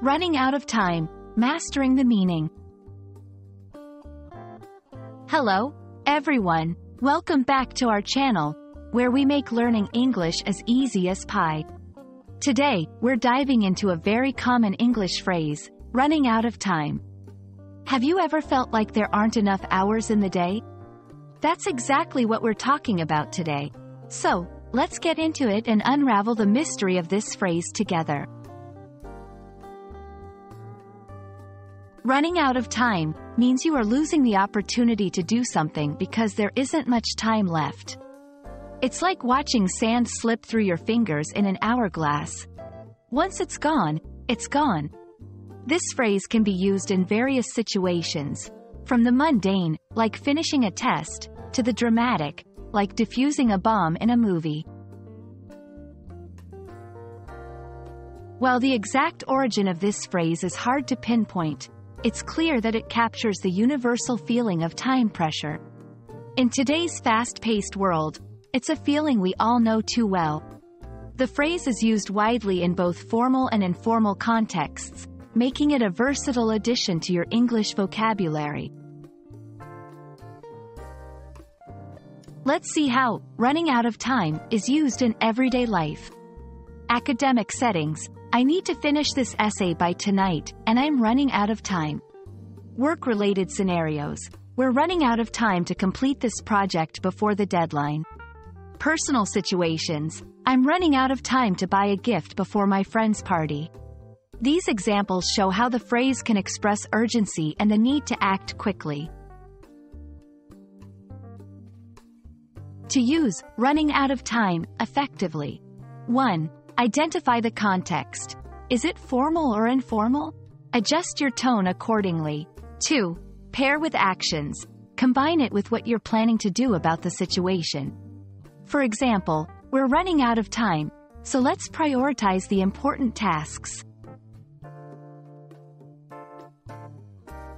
Running out of time, mastering the meaning. Hello, everyone. Welcome back to our channel, where we make learning English as easy as pie. Today, we're diving into a very common English phrase, running out of time. Have you ever felt like there aren't enough hours in the day? That's exactly what we're talking about today. So, let's get into it and unravel the mystery of this phrase together. Running out of time means you are losing the opportunity to do something because there isn't much time left. It's like watching sand slip through your fingers in an hourglass. Once it's gone, it's gone. This phrase can be used in various situations, from the mundane, like finishing a test, to the dramatic, like defusing a bomb in a movie. While the exact origin of this phrase is hard to pinpoint, it's clear that it captures the universal feeling of time pressure. In today's fast-paced world, it's a feeling we all know too well. The phrase is used widely in both formal and informal contexts, making it a versatile addition to your English vocabulary. Let's see how running out of time is used in everyday life. Academic settings. I need to finish this essay by tonight, and I'm running out of time. Work-related scenarios. We're running out of time to complete this project before the deadline. Personal situations. I'm running out of time to buy a gift before my friend's party. These examples show how the phrase can express urgency and the need to act quickly. To use running out of time effectively. 1. Identify the context. Is it formal or informal? Adjust your tone accordingly. 2. Pair with actions. Combine it with what you're planning to do about the situation. For example, we're running out of time, so let's prioritize the important tasks.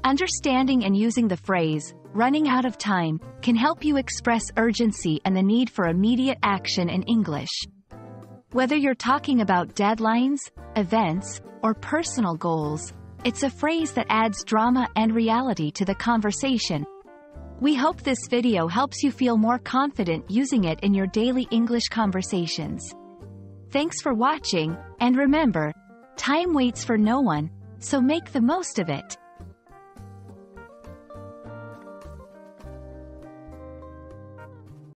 Understanding and using the phrase, running out of time, can help you express urgency and the need for immediate action in English. Whether you're talking about deadlines, events, or personal goals, it's a phrase that adds drama and reality to the conversation. We hope this video helps you feel more confident using it in your daily English conversations. Thanks for watching, and remember, time waits for no one, so make the most of it.